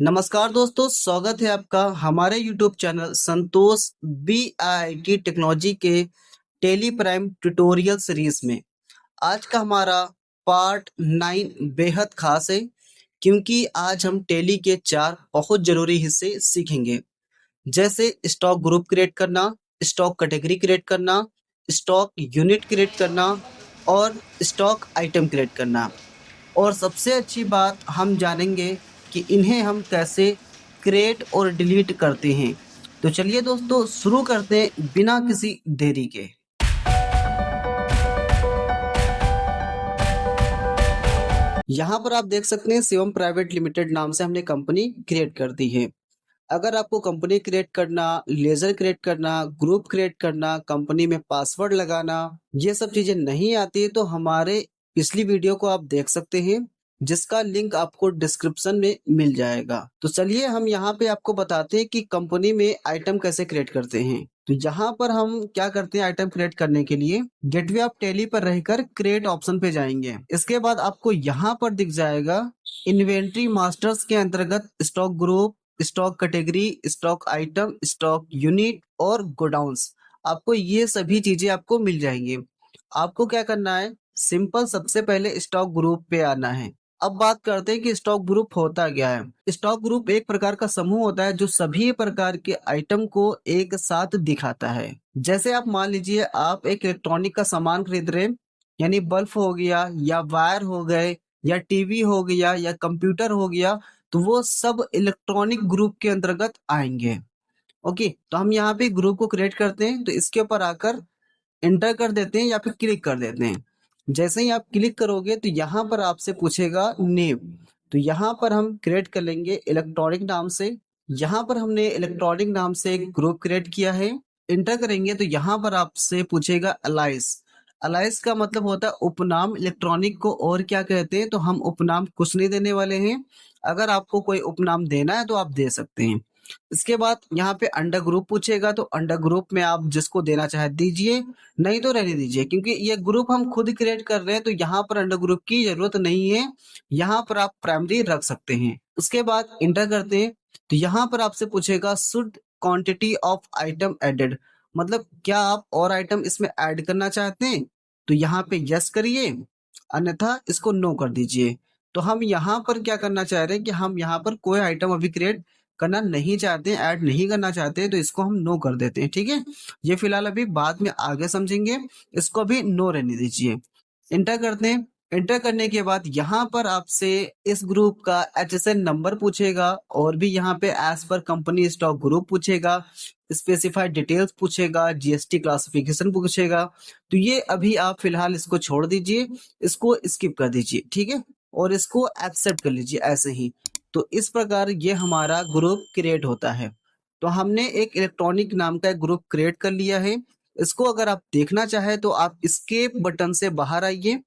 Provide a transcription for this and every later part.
नमस्कार दोस्तों, स्वागत है आपका हमारे YouTube चैनल संतोष BIT टेक्नोलॉजी के टेली प्राइम ट्यूटोरियल सीरीज में। आज का हमारा पार्ट 9 बेहद खास है क्योंकि आज हम टेली के 4 बहुत जरूरी हिस्से सीखेंगे। जैसे स्टॉक ग्रुप क्रिएट करना, स्टॉक कैटेगरी क्रिएट करना, स्टॉक यूनिट क्रिएट करना और स्टॉक आइटम क्रिएट करना। और सबसे अच्छी बात हम जानेंगे कि इन्हें हम कैसे क्रिएट और डिलीट करते हैं। तो चलिए दोस्तों शुरू करते हैं बिना किसी देरी के। यहाँ पर आप देख सकते हैं शिवम प्राइवेट लिमिटेड नाम से हमने कंपनी क्रिएट कर दी है। अगर आपको कंपनी क्रिएट करना, लेजर क्रिएट करना, ग्रुप क्रिएट करना, कंपनी में पासवर्ड लगाना, ये सब चीजें नहीं आती है तो हमारे पिछली वीडियो को आप देख सकते हैं जिसका लिंक आपको डिस्क्रिप्शन में मिल जाएगा। तो चलिए हम यहाँ पे आपको बताते हैं कि कंपनी में आइटम कैसे क्रिएट करते हैं। तो यहाँ पर हम क्या करते हैं, आइटम क्रिएट करने के लिए गेटवे ऑफ टेली पर रहकर क्रिएट ऑप्शन पे जाएंगे। इसके बाद आपको यहाँ पर दिख जाएगा इन्वेंट्री मास्टर्स के अंतर्गत stock group, stock category, stock item, stock unit और गोडाउंस। आपको ये सभी चीजें आपको मिल जाएंगी। आपको क्या करना है, सिंपल सबसे पहले स्टॉक ग्रुप पे आना है। अब बात करते हैं कि स्टॉक ग्रुप होता क्या है। स्टॉक ग्रुप एक प्रकार का समूह होता है जो सभी प्रकार के आइटम को एक साथ दिखाता है। जैसे आप मान लीजिए आप एक इलेक्ट्रॉनिक का सामान खरीद रहे हैं, यानी बल्ब हो गया या वायर हो गए या टीवी हो गया या कंप्यूटर हो गया, तो वो सब इलेक्ट्रॉनिक ग्रुप के अंतर्गत आएंगे। ओके, तो हम यहाँ पे ग्रुप को क्रिएट करते हैं तो इसके ऊपर आकर एंटर कर देते हैं या फिर क्लिक कर देते हैं। जैसे ही आप क्लिक करोगे तो यहाँ पर आपसे पूछेगा नेम। तो यहाँ पर हम क्रिएट कर लेंगे इलेक्ट्रॉनिक नाम से। यहाँ पर हमने इलेक्ट्रॉनिक नाम से एक ग्रुप क्रिएट किया है। एंटर करेंगे तो यहाँ पर आपसे पूछेगा अलाइस। अलाइस का मतलब होता है उपनाम। इलेक्ट्रॉनिक को और क्या कहते हैं, तो हम उपनाम कुछ नहीं देने वाले हैं। अगर आपको कोई उपनाम देना है तो आप दे सकते हैं। इसके बाद यहाँ पे अंडर ग्रुप पूछेगा तो अंडर ग्रुप में आप जिसको देना चाहे दीजिए, नहीं तो रहने दीजिए, क्योंकि ये ग्रुप हम खुद क्रिएट कर रहे हैं तो यहाँ पर अंडर ग्रुप की जरूरत नहीं है। यहाँ पर आप प्राइमरी रख सकते हैं। उसके बाद इंटर करते हैं तो यहाँ पर आपसे पूछेगा should quantity of item added, मतलब क्या आप और आइटम इसमें ऐड करना चाहते हैं। तो यहाँ पे यस करिए, अन्यथा इसको नो कर दीजिए। तो हम यहाँ पर क्या करना चाह रहे हैं कि हम यहाँ पर कोई आइटम अभी क्रिएट करना नहीं चाहते, ऐड नहीं करना चाहते, तो इसको हम नो कर देते हैं। ठीक है, ये फिलहाल अभी बाद में आगे समझेंगे, इसको भी नो रहने दीजिए। इंटर करते हैं। इंटर करने के बाद यहाँ पर आपसे इस ग्रुप का HSN नंबर पूछेगा और भी यहाँ पे एज पर कंपनी स्टॉक ग्रुप पूछेगा, स्पेसिफाइड डिटेल्स पूछेगा, GST क्लासिफिकेशन पूछेगा। तो ये अभी आप फिलहाल इसको छोड़ दीजिए, इसको स्किप कर दीजिए। ठीक है, और इसको एक्सेप्ट कर लीजिए ऐसे ही। तो इस प्रकार ये हमारा ग्रुप क्रिएट होता है। तो हमने एक इलेक्ट्रॉनिक नाम का एक ग्रुप क्रिएट कर लिया है। इसको अगर आप देखना चाहे तो आप escape बटन से बाहर आइए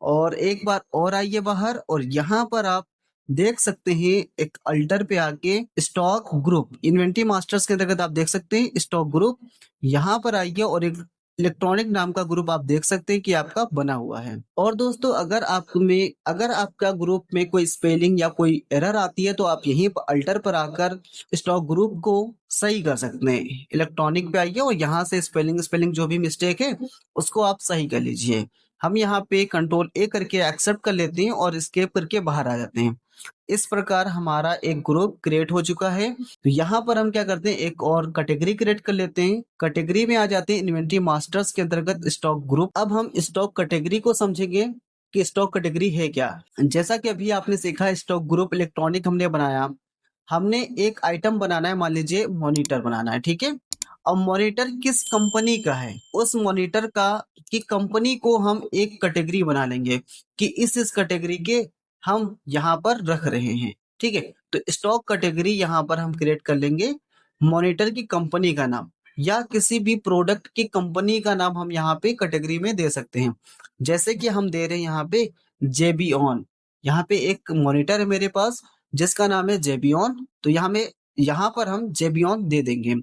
और एक बार और आइए बाहर, और यहाँ पर आप देख सकते हैं एक अल्टर पे आके स्टॉक ग्रुप इन्वेंट्री मास्टर्स के अंतर्गत आप देख सकते हैं स्टॉक ग्रुप। यहाँ पर आइए और एक इलेक्ट्रॉनिक नाम का ग्रुप आप देख सकते हैं कि आपका बना हुआ है। और दोस्तों अगर आपका ग्रुप में कोई स्पेलिंग या कोई एरर आती है तो आप यहीं पर अल्टर पर आकर स्टॉक ग्रुप को सही कर सकते हैं। इलेक्ट्रॉनिक पे आइए और यहाँ से स्पेलिंग जो भी मिस्टेक है उसको आप सही कर लीजिए। हम यहाँ पे कंट्रोल A करके एक्सेप्ट कर लेते हैं और एस्केप करके बाहर आ जाते हैं। इस प्रकार हमारा एक ग्रुप क्रिएट हो चुका है। तो यहाँ पर हम क्या करते हैं, एक और कैटेगरी क्रिएट कर लेते हैं। कैटेगरी में आ जाते हैं इन्वेंट्री मास्टर्स के अंतर्गत स्टॉक ग्रुप। अब हम स्टॉक कैटेगरी को समझेंगे कि स्टॉक कैटेगरी है क्या। जैसा कि अभी आपने सीखा स्टॉक ग्रुप इलेक्ट्रॉनिक हमने बनाया, हमने एक आइटम बनाना है, मान लीजिए मॉनिटर बनाना है। ठीक है, अब मॉनिटर किस कंपनी का है, उस मॉनिटर का की कंपनी को हम एक कैटेगरी बना लेंगे कि इस कैटेगरी के हम यहाँ पर रख रहे हैं। ठीक है, तो स्टॉक कैटेगरी यहाँ पर हम क्रिएट कर लेंगे। मॉनिटर की कंपनी का नाम या किसी भी प्रोडक्ट की कंपनी का नाम हम यहाँ पे कैटेगरी में दे सकते हैं। जैसे कि हम दे रहे हैं यहाँ पे जेबीऑन। यहाँ पे एक मॉनिटर है मेरे पास जिसका नाम है जेबीऑन, तो यहाँ पर हम जेबीऑन दे देंगे।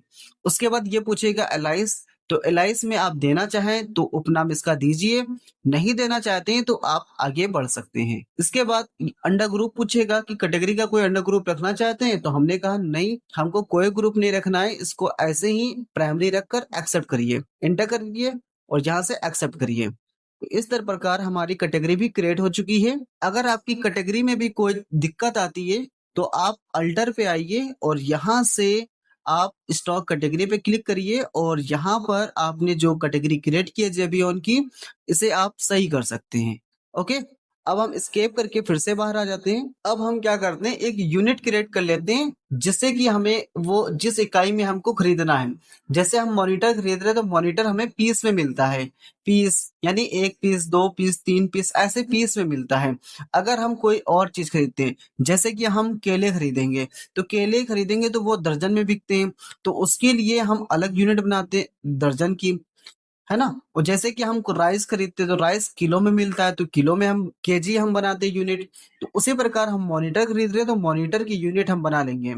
उसके बाद ये पूछेगा अलाइस तो एलाइस में आप देना चाहें तो उपनाम इसका दीजिए, नहीं देना चाहते हैं तो आप आगे बढ़ सकते हैं। इसके बाद अंडर ग्रुप पूछेगा कि कैटेगरी का कोई अंडर ग्रुप रखना चाहते हैं, तो हमने कहा नहीं, हमको कोई ग्रुप नहीं रखना है, इसको ऐसे ही प्राइमरी रखकर एक्सेप्ट करिए, एंटर करिए और यहाँ से एक्सेप्ट करिए। तो इस तरह प्रकार हमारी कैटेगरी भी क्रिएट हो चुकी है। अगर आपकी कैटेगरी में भी कोई दिक्कत आती है तो आप अल्टर पे आइए और यहाँ से आप स्टॉक कैटेगरी पे क्लिक करिए और यहाँ पर आपने जो कैटेगरी क्रिएट की है जेबीओन की, इसे आप सही कर सकते हैं। ओके, अब हम एस्केप करके फिर से बाहर आ जाते हैं। अब हम क्या करते हैं, एक यूनिट क्रिएट कर लेते हैं जिससे कि हमें वो जिस इकाई में हमको खरीदना है। जैसे हम मॉनिटर खरीद रहे हैं तो मॉनिटर हमें पीस में मिलता है, पीस यानी 1 पीस, 2 पीस, 3 पीस, ऐसे पीस में मिलता है। अगर हम कोई और चीज खरीदते हैं, जैसे कि हम केले खरीदेंगे, तो केले खरीदेंगे तो वो दर्जन में बिकते हैं, तो उसके लिए हम अलग यूनिट बनाते हैं दर्जन की, है ना। और जैसे कि हम राइस खरीदते हैं तो राइस किलो में मिलता है, तो किलो में हम केजी हम बनाते हैं यूनिट। तो उसी प्रकार हम मॉनिटर खरीद रहे हैं तो मॉनिटर की यूनिट हम बना लेंगे।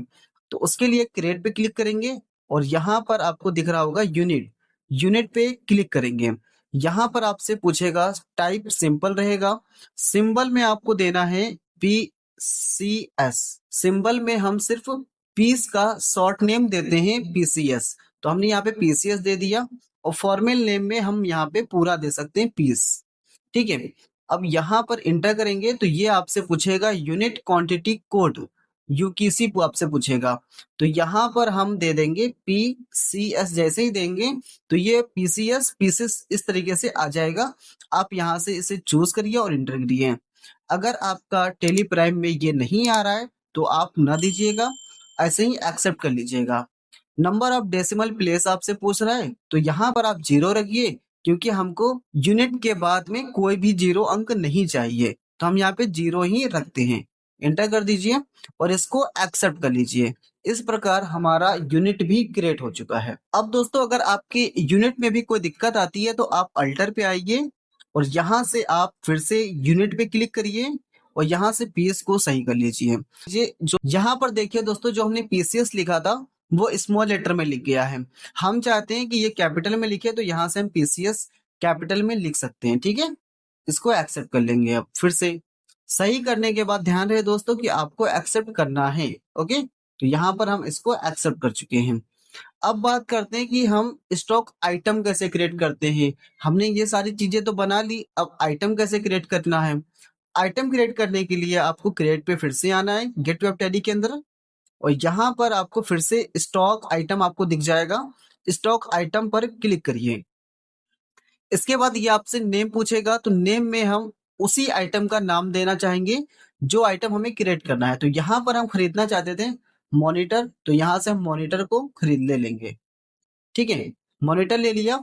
तो उसके लिए क्रिएट पे क्लिक करेंगे और यहाँ पर आपको दिख रहा होगा यूनिट, यूनिट पे क्लिक करेंगे। यहाँ पर आपसे पूछेगा टाइप सिंपल रहेगा, सिंबल में आपको देना है PCS। सिंबल में हम सिर्फ पीस का शॉर्ट नेम देते हैं PCS, तो हमने यहाँ पे PCS दे दिया। और फॉर्मल नेम में हम यहाँ पे पूरा दे सकते हैं पीस, ठीक है। अब यहाँ पर इंटर करेंगे तो ये आपसे पूछेगा यूनिट क्वांटिटी कोड, यूकीसी आपसे पूछेगा, तो यहाँ पर हम दे देंगे PCS। जैसे ही देंगे तो ये PCS पीसेस इस तरीके से आ जाएगा। आप यहाँ से इसे चूज करिए और इंटर करिए। अगर आपका टेली प्राइम में ये नहीं आ रहा है तो आप ना दीजिएगा, ऐसे ही एक्सेप्ट कर लीजिएगा। नंबर ऑफ डेसिमल प्लेस आपसे पूछ रहा है तो यहाँ पर आप 0 रखिए, क्योंकि हमको यूनिट के बाद में कोई भी 0 अंक नहीं चाहिए, तो हम यहाँ पे 0 ही रखते हैं। एंटर कर दीजिए और इसको एक्सेप्ट कर लीजिए। इस प्रकार हमारा यूनिट भी क्रिएट हो चुका है। अब दोस्तों अगर आपके यूनिट में भी कोई दिक्कत आती है तो आप अल्टर पे आइए और यहाँ से आप फिर से यूनिट पे क्लिक करिए और यहाँ से पीएस को सही कर लीजिए। ये जो यहाँ पर देखिए दोस्तों, जो हमने पीसीएस लिखा था वो स्मॉल लेटर में लिख गया है। हम चाहते हैं कि ये कैपिटल में लिखे, तो यहाँ से हम पीसीएस कैपिटल में लिख सकते हैं, ठीक है। इसको एक्सेप्ट कर लेंगे। अब फिर से सही करने के बाद ध्यान रहे दोस्तों कि आपको एक्सेप्ट करना है। ओके, तो यहाँ पर हम इसको एक्सेप्ट कर चुके हैं। अब बात करते हैं कि हम स्टॉक आइटम कैसे क्रिएट करते हैं। हमने ये सारी चीजें तो बना ली, अब आइटम कैसे क्रिएट करना है। आइटम क्रिएट करने के लिए आपको क्रिएट पे फिर से आना है गेट वेब टैली के अंदर, और यहाँ पर आपको फिर से स्टॉक आइटम आपको दिख जाएगा, स्टॉक आइटम पर क्लिक करिए। इसके बाद ये आपसे नेम पूछेगा, तो नेम में हम उसी आइटम का नाम देना चाहेंगे जो आइटम हमें क्रिएट करना है। तो यहाँ पर हम खरीदना चाहते थे मॉनिटर, तो यहाँ से हम मॉनिटर को खरीद ले लेंगे, ठीक है। मॉनिटर ले लिया।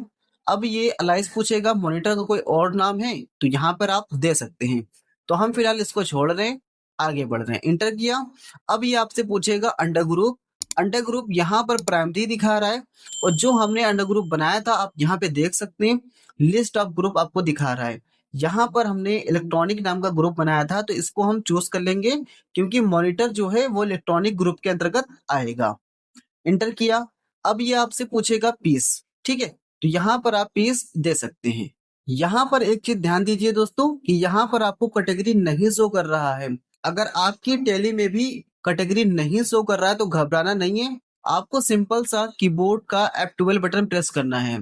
अब ये अलाइस पूछेगा मॉनिटर का कोई और नाम है, तो यहाँ पर आप दे सकते हैं। तो हम फिलहाल इसको छोड़ रहे हैं, आगे बढ़ रहे हैं। इंटर किया। अब ये आपसे पूछेगा अंडर ग्रुप। अंडर ग्रुप यहाँ पर प्राइमरी दिखा रहा है, और जो हमने अंडर ग्रुप बनाया था आप यहाँ पे देख सकते हैं लिस्ट ऑफ ग्रुप आपको दिखा रहा है। यहाँ पर हमने इलेक्ट्रॉनिक नाम का ग्रुप बनाया था, तो इसको हम चूज कर लेंगे क्योंकि मॉनिटर जो है वो इलेक्ट्रॉनिक ग्रुप के अंतर्गत आएगा। इंटर किया। अब ये आपसे पूछेगा पीस, ठीक है, तो यहाँ पर आप पीस दे सकते हैं। यहाँ पर एक चीज ध्यान दीजिए दोस्तों कि यहाँ पर आपको कैटेगरी नहीं शो कर रहा है। अगर आपकी टैली में भी कैटेगरी नहीं शो कर रहा है तो घबराना नहीं है, आपको सिंपल सा कीबोर्ड का F12 बटन प्रेस करना है।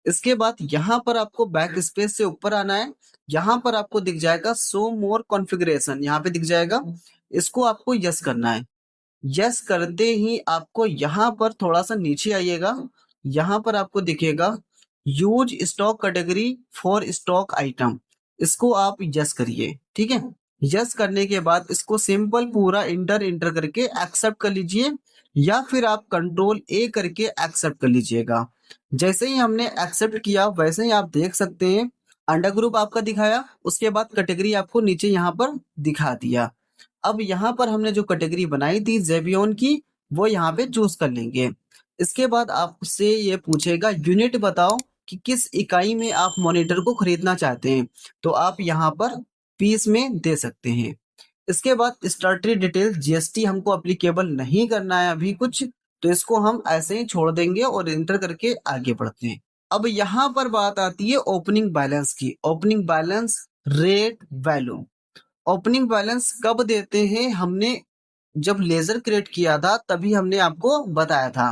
इसके बाद यहाँ पर आपको बैक स्पेस से ऊपर आना है। यहाँ पर आपको दिख जाएगा शो मोर कॉन्फ़िगरेशन, यहाँ पे दिख जाएगा, इसको आपको यस करना है। यस करते ही आपको यहाँ पर थोड़ा सा नीचे आइएगा, यहाँ पर आपको दिखेगा use stock category for stock item, इसको आप यस करिए, ठीक है। यस करने के बाद इसको सिंपल पूरा इंटर इंटर करके एक्सेप्ट कर लीजिए, या फिर आप कंट्रोल ए करके एक्सेप्ट कर लीजिएगा। जैसे ही हमने एक्सेप्ट किया वैसे ही आप देख सकते हैं अंडर ग्रुप आपका दिखाया, उसके बाद कैटेगरी आपको नीचे यहाँ पर दिखा दिया। अब यहाँ पर हमने जो कैटेगरी बनाई थी जेबियन की, वो यहाँ पे चूज कर लेंगे। इसके बाद आपसे ये पूछेगा यूनिट बताओ कि किस इकाई में आप मॉनिटर को खरीदना चाहते हैं, तो आप यहाँ पर पीस में दे सकते हैं। इसके बाद स्टार्टरी डिटेल जीएसटी हमको एप्लीकेबल नहीं करना है अभी कुछ, तो इसको हम ऐसे ही छोड़ देंगे और इंटर करके आगे बढ़ते हैं। अब यहाँ पर बात आती है ओपनिंग बैलेंस की। Opening balance, rate, value. Opening balance कब देते हैं? हमने जब लेजर क्रिएट किया था तभी हमने आपको बताया था।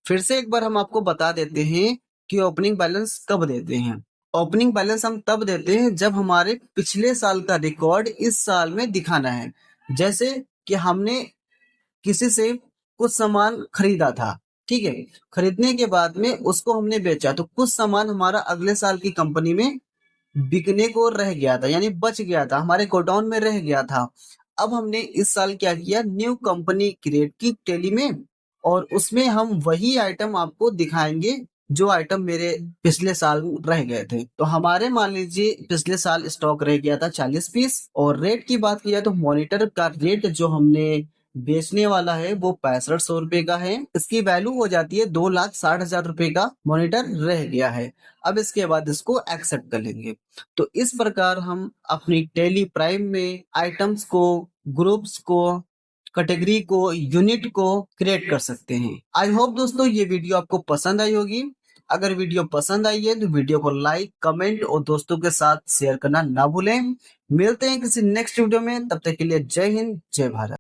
फिर से एक बार हम आपको बता देते हैं कि ओपनिंग बैलेंस कब देते हैं। ओपनिंग बैलेंस हम तब देते हैं जब हमारे पिछले साल का रिकॉर्ड इस साल में दिखाना है। जैसे कि हमने किसी से कुछ सामान खरीदा था, ठीक है, खरीदने के बाद में उसको हमने बेचा तो कुछ सामान हमारा अगले साल की कंपनी में बिकने को रह गया था, यानी बच गया था, हमारे गोडाउन में रह गया था। अब हमने इस साल क्या किया, न्यू कंपनी क्रिएट की टैली में, और उसमें हम वही आइटम आपको दिखाएंगे जो आइटम मेरे पिछले साल रह गए थे। तो हमारे मान लीजिए पिछले साल स्टॉक रह गया था 40 पीस, और रेट की बात किया तो मॉनिटर का रेट जो हमने बेचने वाला है वो 6500 रुपए का है। इसकी वैल्यू हो जाती है 2,60,000 रुपए का मॉनिटर रह गया है। अब इसके बाद इसको एक्सेप्ट कर लेंगे। तो इस प्रकार हम अपनी टेली प्राइम में आइटम्स को, ग्रुप्स को, कैटेगरी को, यूनिट को क्रिएट कर सकते हैं। आई होप दोस्तों ये वीडियो आपको पसंद आई होगी। अगर वीडियो पसंद आई है तो वीडियो को लाइक, कमेंट और दोस्तों के साथ शेयर करना ना भूलें। मिलते हैं किसी नेक्स्ट वीडियो में, तब तक के लिए जय हिंद, जय भारत।